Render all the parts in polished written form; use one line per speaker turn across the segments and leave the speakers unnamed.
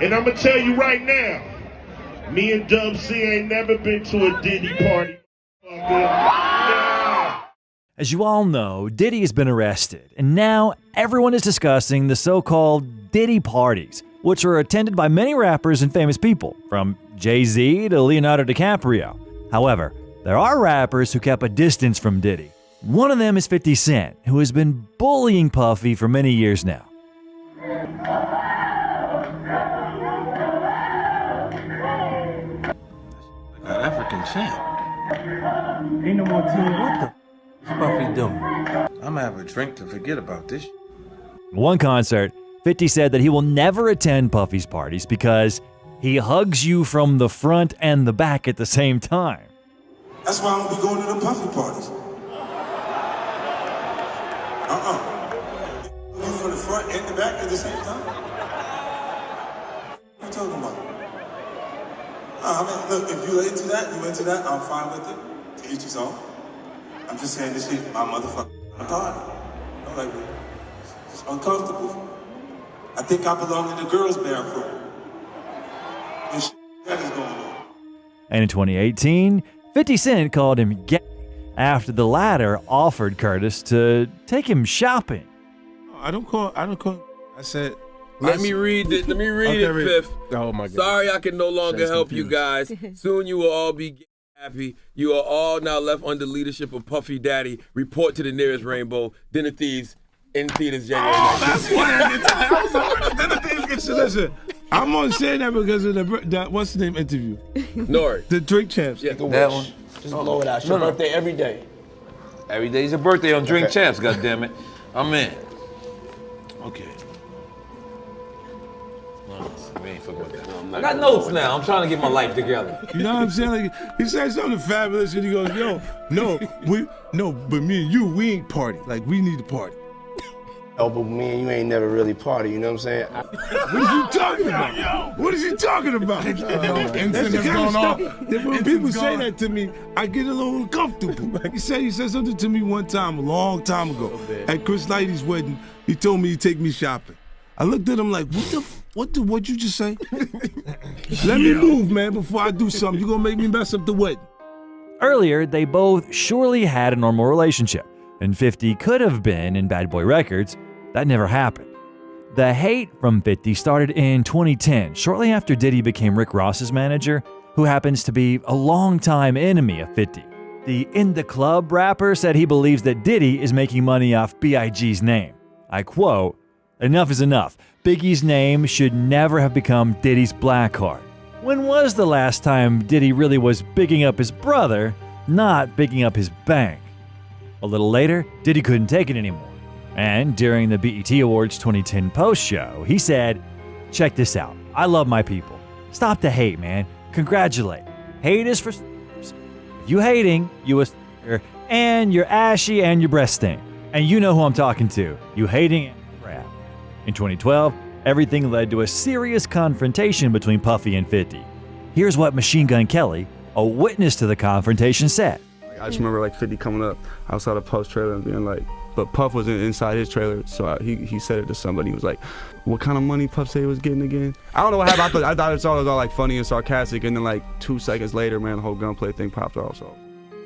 And I'm gonna tell you right now, me and Dub C ain't never been to a Diddy party. Yeah.
As you all know, Diddy has been arrested, and now everyone is discussing the so-called Diddy parties, which are attended by many rappers and famous people, from Jay-Z to Leonardo DiCaprio. However, there are rappers who kept a distance from Diddy. One of them is 50 Cent, who has been bullying Puffy for many years now.
An African champ.
Ain't no more team. What the
What's Puffy doing? I'm gonna have a drink to forget about this.
In one concert, 50 said that he will never attend Puffy's parties because he hugs you from the front and the back at the same time.
That's why I don't be going to the Puffy parties. You from the front and the back at the same time? What are you talking about? I mean, look, if you into that, I'm fine with it. To each his own. I'm just saying this shit, my motherfucking party. I'm like, it's uncomfortable. I think I belong in the girls' bathroom. And shit that is going on.
And in 2018, 50 Cent called him gay after the latter offered Curtis to take him shopping.
I don't call. I said.
Let me read it, Fifth.
Oh my God.
Sorry I can no longer help you guys. Soon you will all be happy. You are all now left under leadership of Puffy Daddy. Report to the nearest rainbow. Dinner Thieves in theaters January 19th.
That's why I was like, where did the things get you? Listen, I'm only saying that because of that what's the name interview?
Nori.
The Drink Champs.
Yeah.
That one.
Just blow it out. It's your birthday every day.
Every day's your birthday on Drink Champs, goddammit. I'm in.
Okay.
We ain't fucking with that. I got notes now. I'm trying to get my life together.
You know what I'm saying? Like, he said something fabulous and he goes, yo, but me and you, we ain't party. Like, we need to party.
Oh, but me and you ain't never really party, you know what I'm saying?
What is he talking about? What is he talking about? That's the kind of stuff that when people say that to me, I get a little uncomfortable. He said something to me one time, a long time ago, at Chris Lighty's wedding. He told me he'd take me shopping. I looked at him like, what'd you just say? Let me move, man, before I do something. You gonna make me mess up the wedding.
Earlier, they both surely had a normal relationship, and 50 could have been in Bad Boy Records. That never happened. The hate from 50 started in 2010, shortly after Diddy became Rick Ross's manager, who happens to be a longtime enemy of 50. The In the Club rapper said he believes that Diddy is making money off B.I.G.'s name. I quote, "Enough is enough. Biggie's name should never have become Diddy's Blackheart." When was the last time Diddy really was bigging up his brother, not bigging up his bank? A little later, Diddy couldn't take it anymore. And during the BET Awards 2010 post-show, he said, "Check this out. I love my people. Stop the hate, man. Congratulate. Hate is for s***ers. If you hating, you a s***er, and you're ashy and your breast stink. And you know who I'm talking to. You hating and crap." In 2012, everything led to a serious confrontation between Puffy and 50. Here's what Machine Gun Kelly, a witness to the confrontation, said.
I just remember like 50 coming up outside of Puff's trailer and being like, but Puff was inside his trailer, so he said it to somebody. He was like, "What kind of money Puff said he was getting again?" I don't know what happened. I thought it was all like funny and sarcastic, and then like 2 seconds later, man, the whole gunplay thing popped off. So.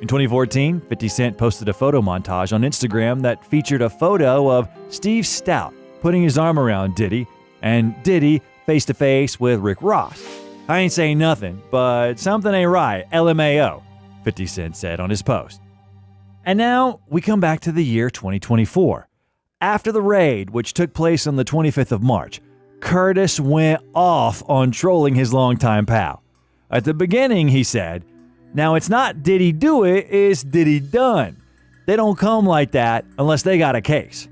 In 2014, 50 Cent posted a photo montage on Instagram that featured a photo of Steve Stout putting his arm around Diddy, and Diddy face-to-face with Rick Ross. "I ain't saying nothing, but something ain't right, LMAO," 50 Cent said on his post. And now we come back to the year 2024. After the raid, which took place on the 25th of March, Curtis went off on trolling his longtime pal. At the beginning, he said, "Now it's not Diddy do it, it's Diddy done. They don't come like that unless they got a case."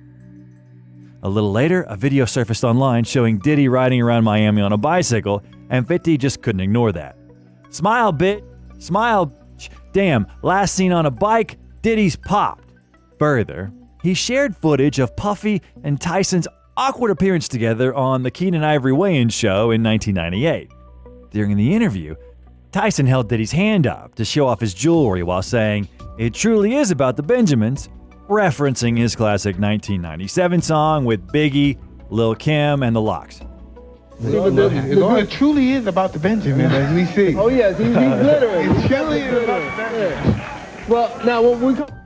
A little later, a video surfaced online showing Diddy riding around Miami on a bicycle, and 50 just couldn't ignore that. "Smile, bitch. Smile. Damn, last seen on a bike, Diddy's popped." Further, he shared footage of Puffy and Tyson's awkward appearance together on the Keenan Ivory weigh-in show in 1998. During the interview, Tyson held Diddy's hand up to show off his jewelry while saying, "It truly is about the Benjamins," referencing his classic 1997 song with Biggie, Lil' Kim, and the Lox.
It truly is about the Benjamin, as we see.
Oh yes, he's glittering.
It truly is about the Benjamin.
Well, now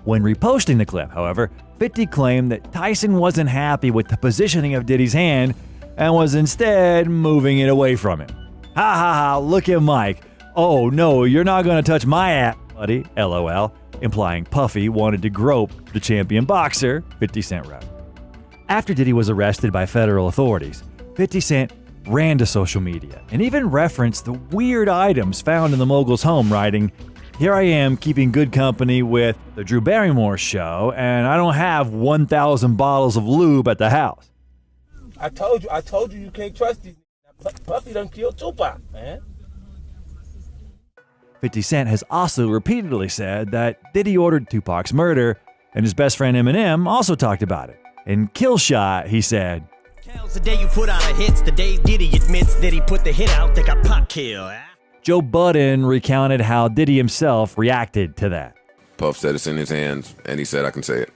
When reposting the clip, however, 50 claimed that Tyson wasn't happy with the positioning of Diddy's hand and was instead moving it away from him. Ha ha ha, look at Mike. Oh no, you're not gonna touch my ass, buddy, LOL, implying Puffy wanted to grope the champion boxer, 50 Cent wrote. After Diddy was arrested by federal authorities, 50 Cent ran to social media and even referenced the weird items found in the mogul's home, writing, "Here I am keeping good company with the Drew Barrymore show, and I don't have 1,000 bottles of lube at the house."
I told you can't trust these. Puffy done killed Tupac, man.
50 Cent has also repeatedly said that Diddy ordered Tupac's murder, and his best friend Eminem also talked about it. In Kill Shot, he said,
"The day you put out a hit, the day Diddy admits that he put the hit out, they got Pac killed."
Joe Budden recounted how Diddy himself reacted to that.
Puff said it's in his hands, and he said I can say it,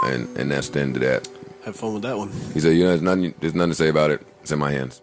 and that's the end of that.
Have fun with that one.
He said, there's nothing to say about it. It's in my hands.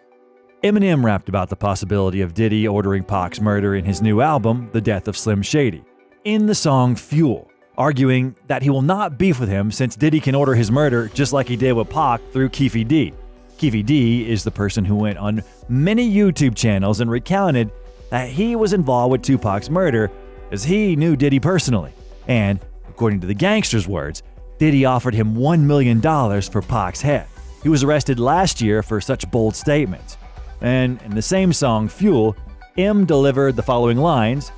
Eminem rapped about the possibility of Diddy ordering Pac's murder in his new album, The Death of Slim Shady, in the song Fuel, arguing that he will not beef with him since Diddy can order his murder just like he did with Pac through Keefe D. Keefe D is the person who went on many YouTube channels and recounted that he was involved with Tupac's murder as he knew Diddy personally. And, according to the gangster's words, Diddy offered him $1 million for Pac's head. He was arrested last year for such bold statements. And in the same song, Fuel, M delivered the following lines,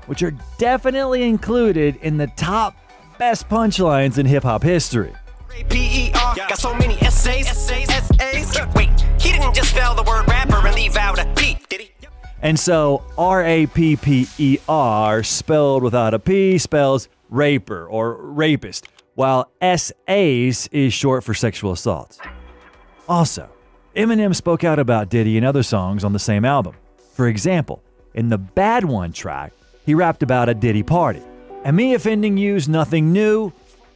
which are definitely included in the top best punchlines in hip-hop history.
P-E-R, got so many essays. Wait, he didn't just spell the word rapper and leave out a P, did he?
And so R-A-P-P-E-R, spelled without a P, spells raper or rapist, while S-A's is short for sexual assaults. Also, Eminem spoke out about Diddy in other songs on the same album. For example, in the Bad One track, he rapped about a Diddy party. "And me offending you's nothing new.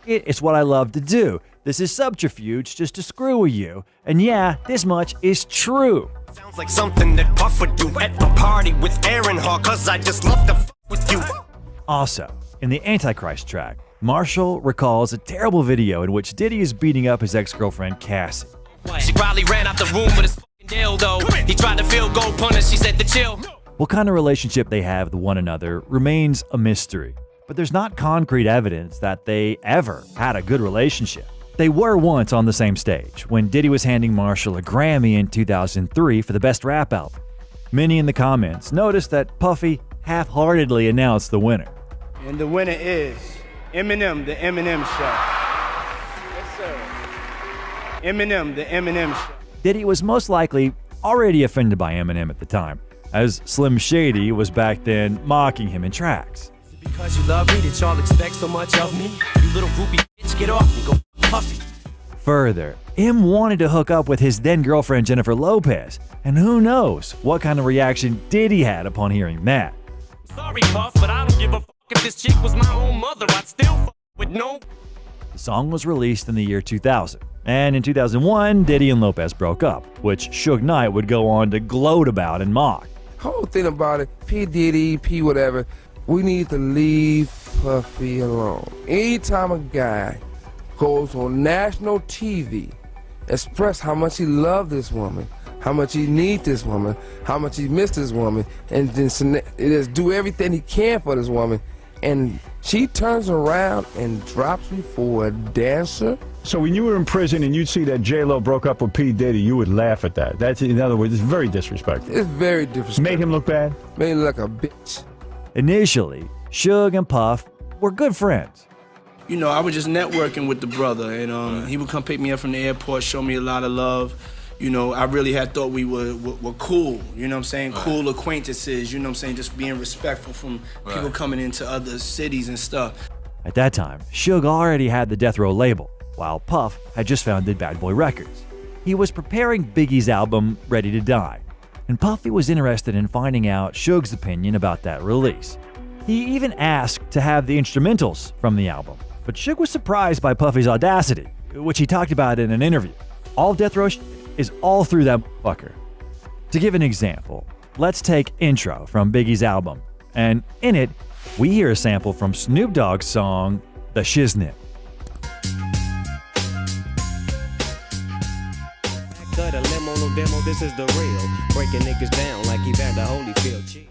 It's what I love to do. This is subterfuge just to screw with you. And yeah, this much is true."
Sounds like something that Puff would do at a party with Aaron Hall, cause I just love to f with you.
Also, in the Antichrist track, Marshall recalls a terrible video in which Diddy is beating up his ex-girlfriend Cassie.
She probably ran out the room with his fucking dildo. He tried to field goal punish, she said to chill.
What kind of relationship they have with one another remains a mystery, but there's not concrete evidence that they ever had a good relationship. They were once on the same stage when Diddy was handing Marshall a Grammy in 2003 for the Best Rap Album. Many in the comments noticed that Puffy half-heartedly announced the winner.
And the winner is Eminem, the Eminem Show. Yes, sir. Eminem, the Eminem Show.
Diddy was most likely already offended by Eminem at the time, as Slim Shady was back then mocking him in tracks.
Because you love me, that y'all expect so much of me? You little groupie bitch, get off me, go Puffy.
Further, M wanted to hook up with his then-girlfriend Jennifer Lopez, and who knows what kind of reaction Diddy had upon hearing that.
Sorry, Puff, but I don't give a fuck if this chick was my own mother. I'd still fuck with no.
The song was released in the year 2000, and in 2001, Diddy and Lopez broke up, which Suge Knight would go on to gloat about and mock.
Whole thing about it, P. Diddy, P. whatever, we need to leave Puffy alone. Anytime a guy goes on national TV, express how much he loved this woman, how much he needs this woman, how much he missed this woman, and then just do everything he can for this woman, and she turns around and drops you for a dancer.
So when you were in prison and you'd see that J-Lo broke up with P. Diddy, you would laugh at that. That's, in other words, it's very disrespectful.
It's very disrespectful.
Made him look bad?
Made him look like a bitch.
Initially, Suge and Puff were good friends.
You know, I was just networking with the brother, and he would come pick me up from the airport, show me a lot of love. You know, I really had thought we were cool, you know what I'm saying? Right. Cool acquaintances, you know what I'm saying? Just being respectful from people coming into other cities and stuff.
At that time, Suge already had the Death Row label, while Puff had just founded Bad Boy Records. He was preparing Biggie's album, Ready to Die, and Puffy was interested in finding out Suge's opinion about that release. He even asked to have the instrumentals from the album, but Suge was surprised by Puffy's audacity, which he talked about in an interview. All Death Row is all through that fucker. To give an example, let's take Intro from Biggie's album, and in it, we hear a sample from Snoop Dogg's song, The Shiznit.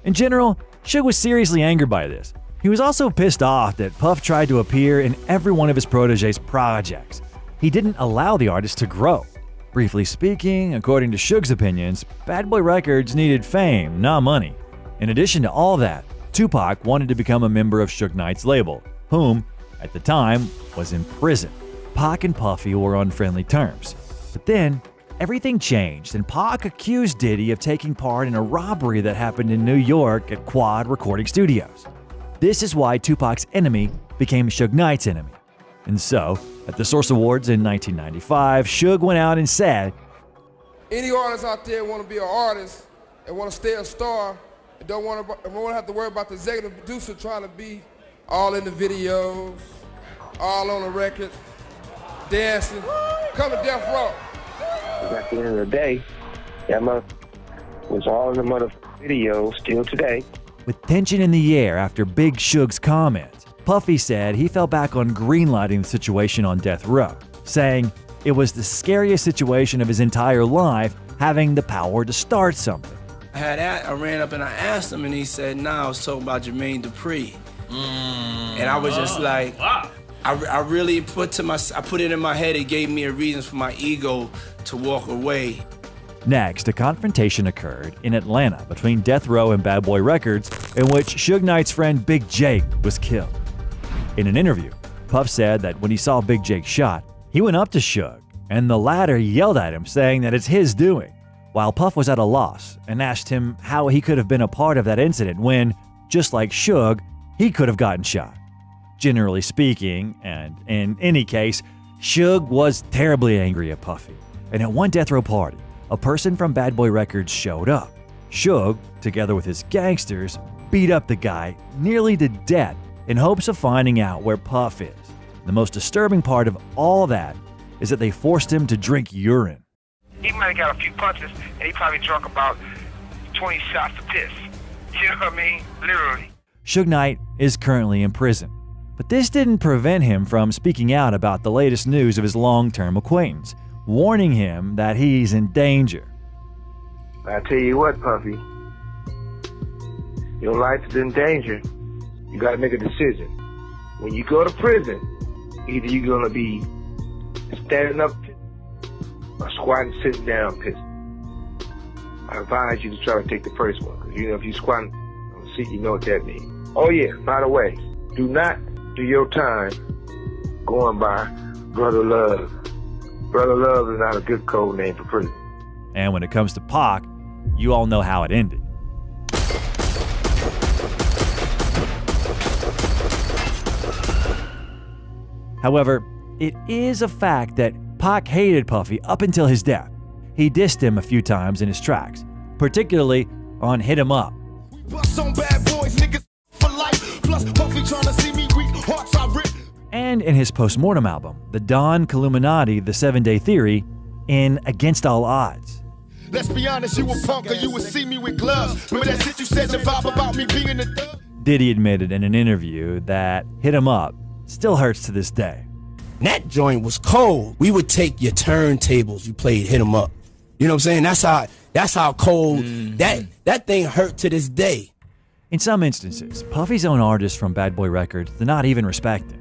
In general, Suge was seriously angered by this. He was also pissed off that Puff tried to appear in every one of his protege's projects. He didn't allow the artist to grow. Briefly speaking, according to Suge's opinions, Bad Boy Records needed fame, not money. In addition to all that, Tupac wanted to become a member of Suge Knight's label, whom, at the time, was in prison. Pac and Puffy were on friendly terms. But then, everything changed, and Pac accused Diddy of taking part in a robbery that happened in New York at Quad Recording Studios. This is why Tupac's enemy became Suge Knight's enemy. And so, at the Source Awards in 1995, Suge went out and said,
Any artists out there want to be an artist and want to stay a star and don't want to have to worry about the executive producer trying to be all in the videos, all on the record, dancing, come to Death Row.
At the end of the day, that mother was all in the mother video still today.
With tension in the air after Big Suge's comments, Puffy said he fell back on greenlighting the situation on Death Row, saying it was the scariest situation of his entire life, having the power to start something.
I ran up and I asked him, and he said, "Nah, I was talking about Jermaine Dupri." And I was just like, wow. I really put it in my head. It gave me a reason for my ego to walk away.
Next, a confrontation occurred in Atlanta between Death Row and Bad Boy Records, in which Suge Knight's friend Big Jake was killed. In an interview, Puff said that when he saw Big Jake shot, he went up to Suge, and the latter yelled at him, saying that it's his doing, while Puff was at a loss and asked him how he could have been a part of that incident when, just like Suge, he could have gotten shot. Generally speaking, and in any case, Suge was terribly angry at Puffy, and at one Death Row party, a person from Bad Boy Records showed up. Suge, together with his gangsters, beat up the guy nearly to death in hopes of finding out where Puff is. The most disturbing part of all that is that they forced him to drink urine.
He might have got a few punches, and he probably drunk about 20 shots of piss. You know what I mean? Literally.
Suge Knight is currently in prison, but this didn't prevent him from speaking out about the latest news of his long-term acquaintance, warning him that he's in danger.
I tell you what, Puffy, your life is in danger. You gotta make a decision. When you go to prison, either you're gonna be standing up or squatting, sitting down, pissing. I advise you to try to take the first one, because if you squatting on the seat, you know what that means. Oh yeah, by the way, do not do your time going by Brother Love. Brother Love is not a good code name for prison.
And when it comes to Pac, you all know how it ended. However, it is a fact that Pac hated Puffy up until his death. He dissed him a few times in his tracks, particularly on Hit 'Em Up. And in his postmortem album, The Don Killuminati, The 7-Day Theory, in Against All Odds.
Let's be honest, you a punk or you would see me with gloves. Remember that shit you said, the vibe about me being a thug?
Diddy admitted in an interview that Hit 'Em Up still hurts to this day.
That joint was cold. We would take your turntables, you played Hit 'Em Up. You know what I'm saying? That's how cold that thing hurt to this day.
In some instances, Puffy's own artists from Bad Boy Records did not even respect him.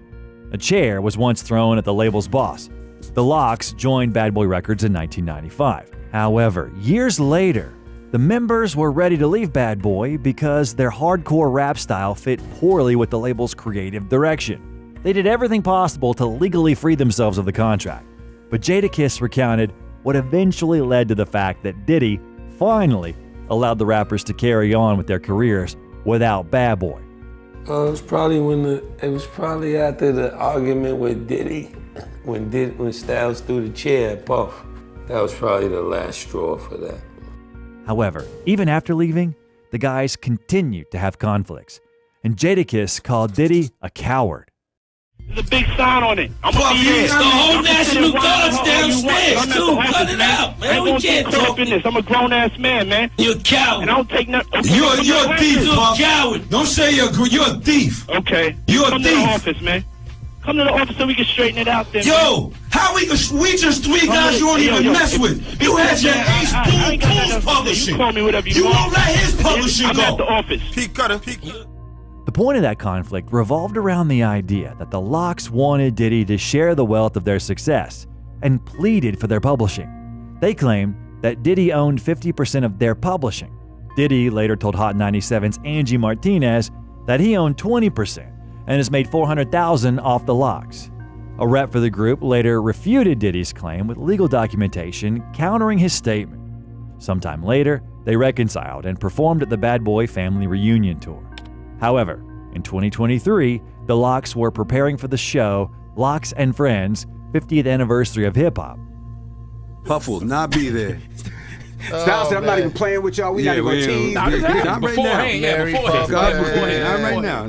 A chair was once thrown at the label's boss. The Lox joined Bad Boy Records in 1995. However, years later, the members were ready to leave Bad Boy because their hardcore rap style fit poorly with the label's creative direction. They did everything possible to legally free themselves of the contract. But Jadakiss recounted what eventually led to the fact that Diddy finally allowed the rappers to carry on with their careers without Bad Boy.
It was probably after the argument with Diddy, when Styles threw the chair at Puff. That was probably the last straw for that.
However, even after leaving, the guys continued to have conflicts, and Jadakiss called Diddy a coward.
There's a big sign on it. I'm gonna be here.
The whole National Guard's downstairs, too. Cut it out, man. We can't talk
in this. I'm a grown-ass man, man.
You're a coward.
And I don't take nothing.
You're a thief, You're a coward. Don't say you're a thief.
Okay.
You're a
Come
thief.
to the office, man. Come to the office so we can straighten it out then.
Yo, how we just three guys you don't even mess with. You had your Ace Boom Tools publishing.
You call me whatever
You
want.
won't let his publishing
I'm
go.
at the office.
Peak cutter.
The point of that conflict revolved around the idea that the Lox wanted Diddy to share the wealth of their success and pleaded for their publishing. They claimed that Diddy owned 50% of their publishing. Diddy later told Hot 97's Angie Martinez that he owned 20% and has made $400,000 off the Lox. A rep for the group later refuted Diddy's claim with legal documentation countering his statement. Sometime later, they reconciled and performed at the Bad Boy family reunion tour. However, in 2023, the Lox were preparing for the show Lox and Friends 50th Anniversary of Hip Hop.
Puff will not be there.
Styles said, I'm not even playing with y'all. We not even tease.
Not right now.
Beforehand.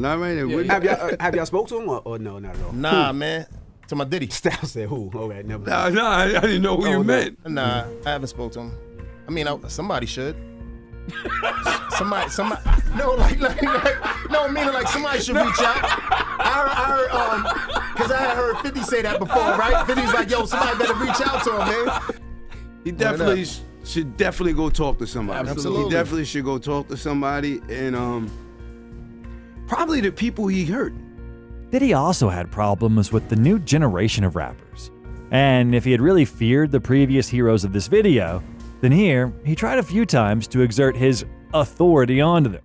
Not right now.
Have y'all spoke to him or no, not at all?
Nah, man. To my Diddy.
Styles said who? Okay, never.
Nah, I didn't know who you meant.
Nah, I haven't spoke to him. I mean, somebody should. somebody. No, no, meaning like somebody should reach out. I heard, because I had heard 50 say that before, right? 50's like, yo, somebody better reach out to him, man.
He definitely should go talk to somebody.
Absolutely.
He definitely should go talk to somebody, and probably the people he hurt.
Diddy also had problems with the new generation of rappers. And if he had really feared the previous heroes of this video, then here, he tried a few times to exert his authority onto them.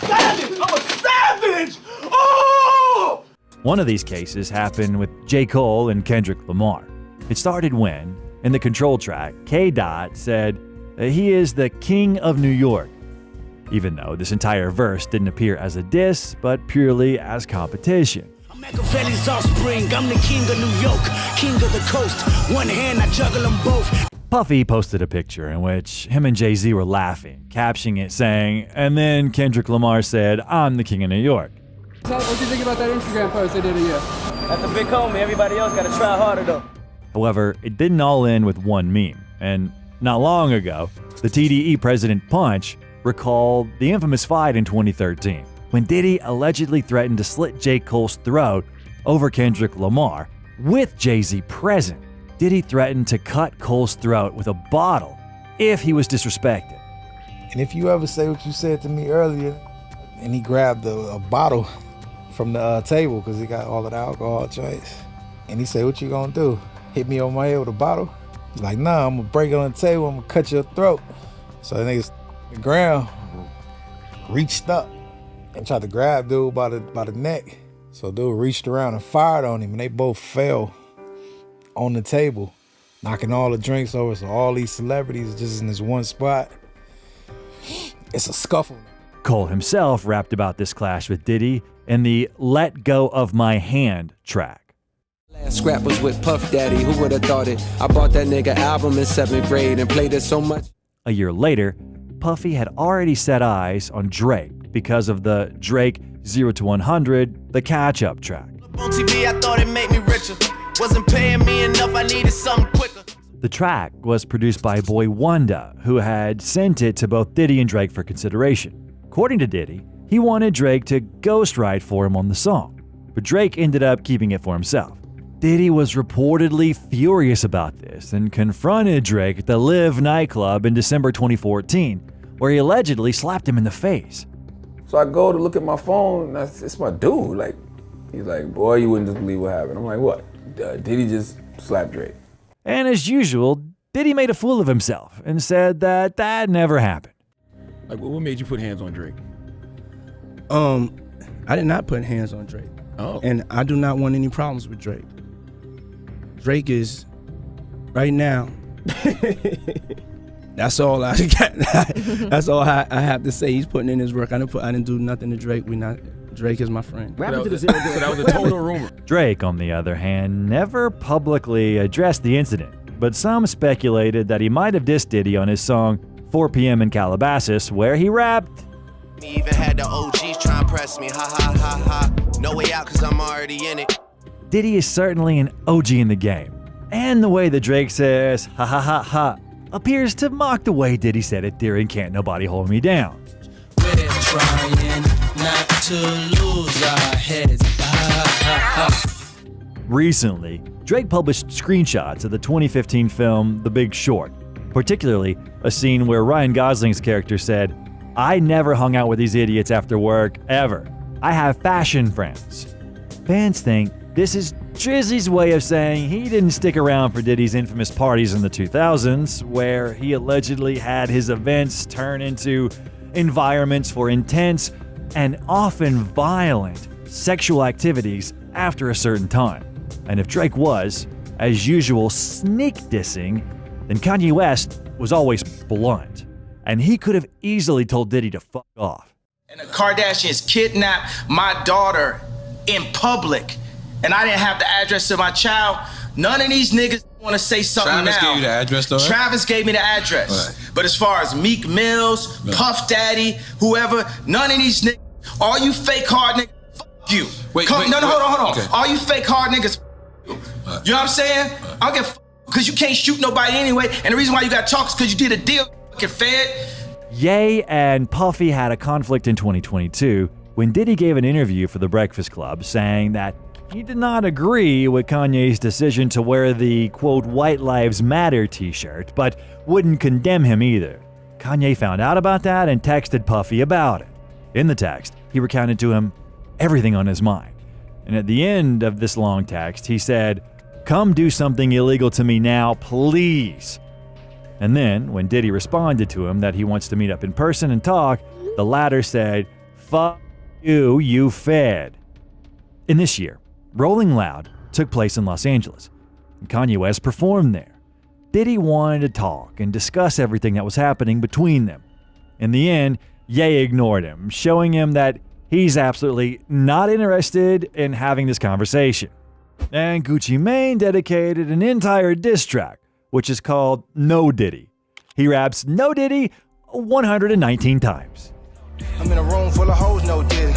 Savage! I'm a savage! Oh!
One of these cases happened with J. Cole and Kendrick Lamar. It started when, in the control track, K. Dot said, he is the king of New York, even though this entire verse didn't appear as a diss, but purely as competition.
I'm Machiavelli's offspring, I'm the king of New York, king of the coast, one hand I juggle them both.
Puffy posted a picture in which him and Jay-Z were laughing, captioning it saying, and then Kendrick Lamar said, I'm the king of New York.
What do you think about that Instagram post they did of you?
That's a big homie, everybody else gotta try harder though.
However, it didn't all end with one meme, and not long ago, the TDE president Punch recalled the infamous fight in 2013, when Diddy allegedly threatened to slit J. Cole's throat over Kendrick Lamar, with Jay-Z present. Diddy threatened to cut Cole's throat with a bottle if he was disrespected.
And if you ever say what you said to me earlier, and he grabbed a bottle from the table because he got all of the alcohol joints, and he said, what you gonna do? Hit me on my head with a bottle? He's like, nah, I'm gonna break it on the table, I'm gonna cut your throat. So the niggas the ground reached up and tried to grab dude by the neck. So dude reached around and fired on him, and they both fell on the table, knocking all the drinks over. So all these celebrities just in this one spot. It's a scuffle.
Cole himself rapped about this clash with Diddy in the Let Go of My Hand track.
Last scrap was with Puff Daddy, who would have thought it? I bought that nigga album in 7th grade and played it so much.
A year later, Puffy had already set eyes on Drake because of the Drake 0 to 100, the catch-up track.
On TV, I thought it made me richer. Wasn't paying me enough, I needed something quicker.
The track was produced by Boy Wonder, who had sent it to both Diddy and Drake for consideration. According to Diddy, he wanted Drake to ghostwrite for him on the song, but Drake ended up keeping it for himself. Diddy was reportedly furious about this and confronted Drake at the Live nightclub in December 2014, where he allegedly slapped him in the face.
So I go to look at my phone, and it's my dude. Like, he's like, boy, you wouldn't just believe what happened. I'm like, what? Diddy just slapped Drake.
And as usual, Diddy made a fool of himself and said that never happened.
Like, what made you put hands on Drake?
I did not put hands on Drake.
Oh.
And I do not want any problems with Drake. Drake is, right now, that's all I got. That's all I have to say. He's putting in his work. I didn't do nothing to Drake. Drake is my friend.
So that was a total rumor.
Drake, on the other hand, never publicly addressed the incident, but some speculated that he might have dissed Diddy on his song 4 p.m. in Calabasas, where he rapped,
Even had the OGs try and press me, ha ha ha ha. No way out cause I'm already in it.
Diddy is certainly an OG in the game. And the way that Drake says, ha ha ha ha, appears to mock the way Diddy said it during Can't Nobody Hold Me Down.
We're trying not to lose our heads.
Recently, Drake published screenshots of the 2015 film The Big Short, particularly a scene where Ryan Gosling's character said, "I never hung out with these idiots after work, ever. I have fashion friends." Fans think this is Drizzy's way of saying he didn't stick around for Diddy's infamous parties in the 2000s, where he allegedly had his events turn into environments for intense and often violent sexual activities after a certain time. And if Drake was, as usual, sneak dissing, then Kanye West was always blunt. And he could have easily told Diddy to fuck off.
And the Kardashians kidnapped my daughter in public, and I didn't have the address of my child. None of these niggas want to say something
Travis
now.
gave you the address, though?
Travis gave me the address.
Right.
But as far as Meek Mills, Puff Daddy, whoever, none of these niggas, all you fake hard niggas, fuck you.
Wait,
hold on.
Okay.
All you fake hard niggas, you. You know what I'm saying? I don't give a fuck, because you can't shoot nobody anyway, and the reason why you got talk is because you did a deal, fucking fed.
Ye and Puffy had a conflict in 2022 when Diddy gave an interview for The Breakfast Club saying that he did not agree with Kanye's decision to wear the, quote, White Lives Matter t-shirt, but wouldn't condemn him either. Kanye found out about that and texted Puffy about it. In the text, he recounted to him everything on his mind. And at the end of this long text, he said, "Come do something illegal to me now, please." And then, when Diddy responded to him that he wants to meet up in person and talk, the latter said, "Fuck you, you fed." In this year, Rolling Loud took place in Los Angeles, and Kanye West performed there. Diddy wanted to talk and discuss everything that was happening between them. In the end, Ye ignored him, showing him that he's absolutely not interested in having this conversation. And Gucci Mane dedicated an entire diss track, which is called No Diddy. He raps No Diddy 119 times.
I'm in a room full of hoes, no Diddy.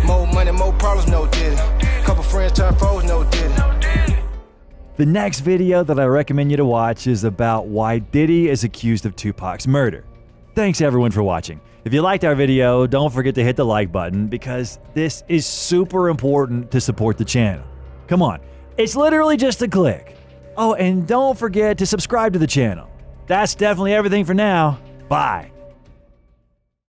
More money, more problems, no Diddy. Couple friends turn foes, no Diddy.
The next video that I recommend you to watch is about why Diddy is accused of Tupac's murder. Thanks everyone for watching. If you liked our video, don't forget to hit the like button because this is super important to support the channel. Come on, it's literally just a click. Oh, and don't forget to subscribe to the channel. That's definitely everything for now. Bye.